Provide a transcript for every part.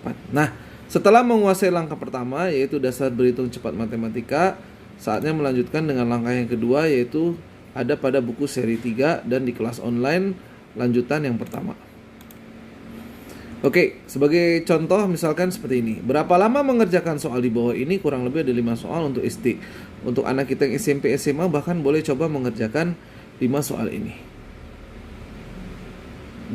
cepat. Nah, setelah menguasai langkah pertama yaitu dasar berhitung cepat matematika, saatnya melanjutkan dengan langkah yang kedua yaitu ada pada buku seri 3 dan di kelas online lanjutan yang pertama. Oke, sebagai contoh misalkan seperti ini. Berapa lama mengerjakan soal di bawah ini? Kurang lebih ada 5 soal untuk SD. Untuk anak kita yang SMP, SMA bahkan boleh coba mengerjakan 5 soal ini.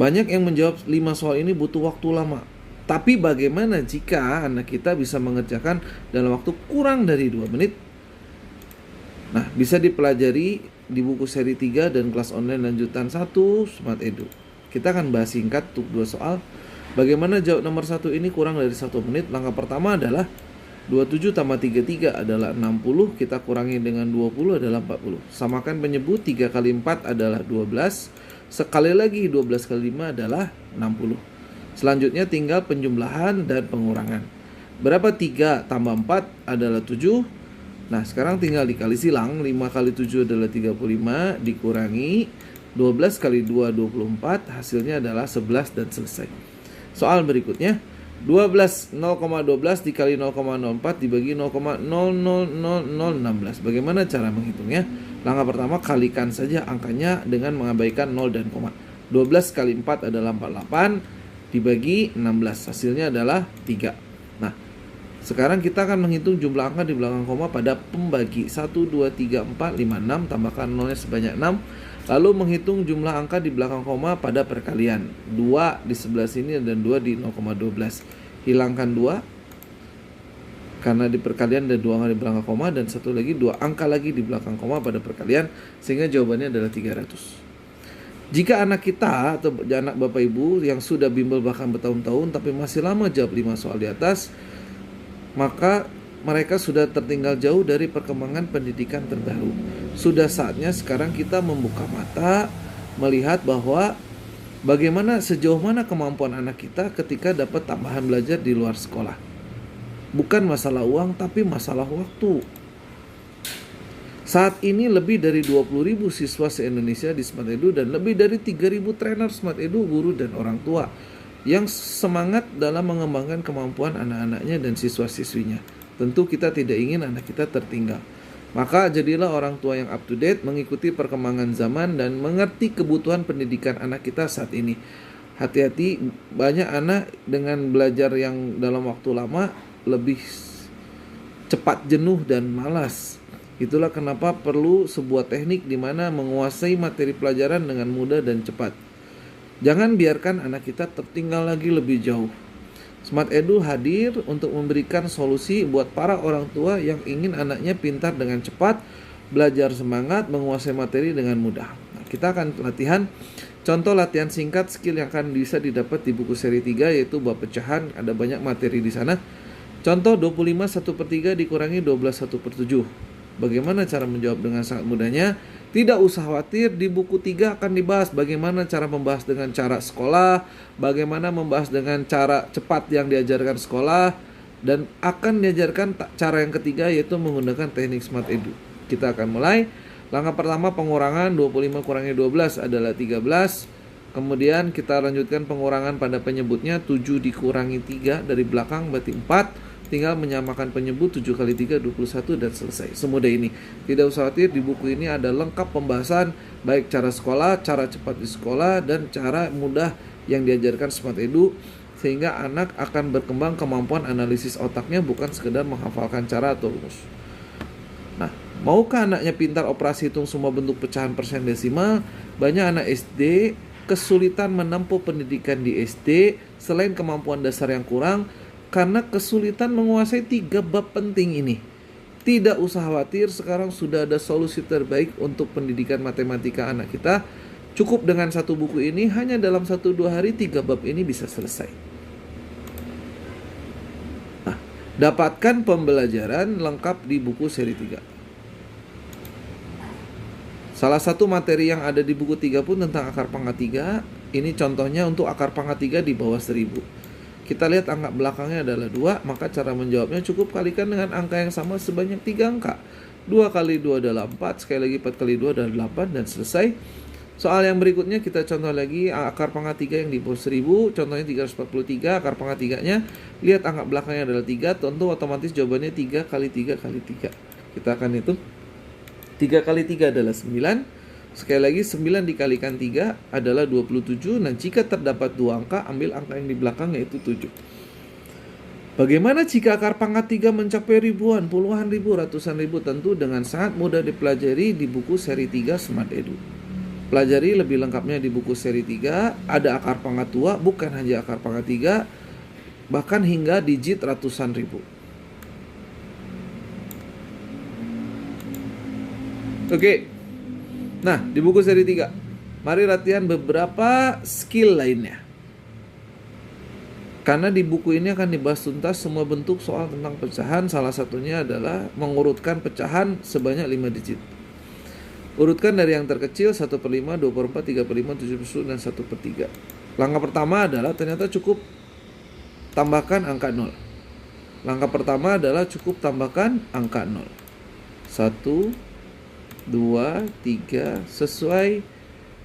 Banyak yang menjawab 5 soal ini butuh waktu lama. Tapi bagaimana jika anak kita bisa mengerjakan dalam waktu kurang dari 2 menit? Nah, bisa dipelajari di buku seri 3 dan kelas online lanjutan 1 Smart Edu. Kita akan bahas singkat untuk 2 soal. Bagaimana jawab nomor 1 ini kurang dari 1 menit? Langkah pertama adalah 27 tambah 33 adalah 60. Kita kurangi dengan 20 adalah 40. Samakan penyebut, 3 kali 4 adalah 12. Sekali lagi 12 kali 5 adalah 60. Selanjutnya tinggal penjumlahan dan pengurangan. Berapa 3 tambah 4 adalah 7. Nah, sekarang tinggal dikali silang. 5 kali 7 adalah 35. Dikurangi 12 kali 2 24. Hasilnya adalah 11 dan selesai. Soal berikutnya, 0,12 dikali 0,04 dibagi 0,000016. Bagaimana cara menghitungnya? Langkah pertama, kalikan saja angkanya dengan mengabaikan 0 dan koma. 12 kali 4 adalah 48 dibagi 16. Hasilnya adalah 3. Nah, sekarang kita akan menghitung jumlah angka di belakang koma pada pembagi. 1, 2, 3, 4, 5, 6. Tambahkan 0-nya sebanyak 6. Lalu menghitung jumlah angka di belakang koma pada perkalian. 2 di sebelah sini dan 2 di 0,12. Hilangkan 2 karena di perkalian ada 2 angka di belakang koma, dan satu lagi 2 angka lagi di belakang koma pada perkalian, sehingga jawabannya adalah 300. Jika anak kita atau anak Bapak Ibu yang sudah bimbel bahkan bertahun-tahun tapi masih lama jawab 5 soal di atas, maka mereka sudah tertinggal jauh dari perkembangan pendidikan terbaru. Sudah saatnya sekarang kita membuka mata, melihat bahwa bagaimana, sejauh mana kemampuan anak kita ketika dapat tambahan belajar di luar sekolah. Bukan masalah uang, tapi masalah waktu. Saat ini lebih dari 20.000 siswa se-Indonesia di Smart Edu dan lebih dari 3.000 trainer Smart Edu, guru dan orang tua yang semangat dalam mengembangkan kemampuan anak-anaknya dan siswa-siswinya. Tentu kita tidak ingin anak kita tertinggal. Maka jadilah orang tua yang up to date, mengikuti perkembangan zaman dan mengerti kebutuhan pendidikan anak kita saat ini. Hati-hati, banyak anak dengan belajar yang dalam waktu lama lebih cepat jenuh dan malas. Itulah kenapa perlu sebuah teknik di mana menguasai materi pelajaran dengan mudah dan cepat. Jangan biarkan anak kita tertinggal lagi lebih jauh. Smart Edu hadir untuk memberikan solusi buat para orang tua yang ingin anaknya pintar dengan cepat, belajar semangat, menguasai materi dengan mudah. Nah, kita akan latihan contoh latihan singkat skill yang akan bisa didapat di buku seri 3 yaitu bab pecahan. Ada banyak materi di sana. Contoh 25 1/3 dikurangi 12 1/7. Bagaimana cara menjawab dengan sangat mudahnya? Tidak usah khawatir, di buku 3 akan dibahas bagaimana cara membahas dengan cara sekolah, bagaimana membahas dengan cara cepat yang diajarkan sekolah, dan akan diajarkan cara yang ketiga yaitu menggunakan teknik Smart Edu. Kita akan mulai. Langkah pertama pengurangan, 25 kurangi 12 adalah 13. Kemudian kita lanjutkan pengurangan pada penyebutnya, 7 dikurangi 3 dari belakang berarti 4. Tinggal menyamakan penyebut, 7 kali 3 21 dan selesai. Semudah ini. Tidak usah khawatir, di buku ini ada lengkap pembahasan baik cara sekolah, cara cepat di sekolah, dan cara mudah yang diajarkan Smart Edu, sehingga anak akan berkembang kemampuan analisis otaknya, bukan sekedar menghafalkan cara atau rumus. Nah, maukah anaknya pintar operasi hitung semua bentuk pecahan persen desimal? Banyak anak SD kesulitan menempuh pendidikan di SD selain kemampuan dasar yang kurang, karena kesulitan menguasai 3 bab penting ini. Tidak usah khawatir, sekarang sudah ada solusi terbaik untuk pendidikan matematika anak kita. Cukup dengan 1 buku ini, hanya dalam 1-2 hari 3 bab ini bisa selesai. Nah, dapatkan pembelajaran lengkap di buku seri 3. Salah satu materi yang ada di buku 3 pun tentang akar pangkat 3. Ini contohnya untuk akar pangkat 3 di bawah 1000. Kita lihat angka belakangnya adalah 2, maka cara menjawabnya cukup kalikan dengan angka yang sama sebanyak 3 angka. 2 kali 2 adalah 4, sekali lagi 4 kali 2 adalah 8, dan selesai. Soal yang berikutnya kita contoh lagi akar pangkat 3 yang di bawah 1000, contohnya 343, akar pangkat 3-nya, lihat angka belakangnya adalah 3, tentu otomatis jawabannya 3 kali 3 kali 3. Kita akan hitung. 3 kali 3 adalah 9. Sekali lagi 9 dikalikan 3 adalah 27. Nah, jika terdapat 2 angka, ambil angka yang di belakang yaitu 7. Bagaimana jika akar pangkat 3 mencapai ribuan, puluhan ribu, ratusan ribu? Tentu dengan sangat mudah dipelajari di buku seri 3 Smart Edu. Pelajari lebih lengkapnya di buku seri 3. Ada akar pangkat 2, bukan hanya akar pangkat 3, bahkan hingga digit ratusan ribu. Oke. Nah, di buku seri 3, mari latihan beberapa skill lainnya. Karena di buku ini akan dibahas tuntas semua bentuk soal tentang pecahan. Salah satunya adalah mengurutkan pecahan sebanyak 5 digit. Urutkan dari yang terkecil 1/5, 2/4, 3/5, 7/10, dan 1/3. Langkah pertama adalah ternyata cukup tambahkan angka 0. Langkah pertama adalah cukup tambahkan angka 0. 1, 2, 3 sesuai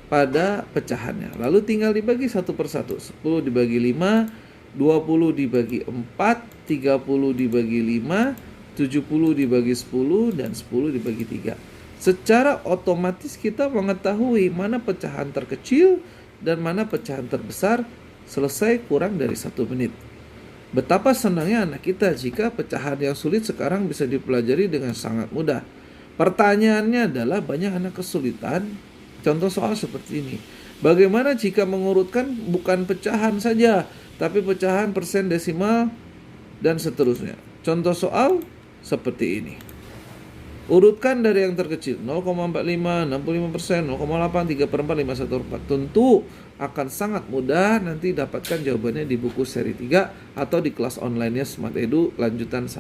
pada pecahannya. Lalu tinggal dibagi satu per satu. 10 dibagi 5, 20 dibagi 4, 30 dibagi 5, 70 dibagi 10, dan 10 dibagi 3. Secara otomatis kita mengetahui mana pecahan terkecil dan mana pecahan terbesar selesai kurang dari 1 menit. Betapa senangnya anak kita jika pecahan yang sulit sekarang bisa dipelajari dengan sangat mudah. Pertanyaannya adalah banyak anak kesulitan. Contoh soal seperti ini. Bagaimana jika mengurutkan bukan pecahan saja, tapi pecahan, persen, desimal, dan seterusnya. Contoh soal seperti ini. Urutkan dari yang terkecil 0,45, 65%, 0,8, 3/4, 5/1/4. Tentu akan sangat mudah nanti dapatkan jawabannya di buku seri 3 atau di kelas online-nya Smart Edu lanjutan 1.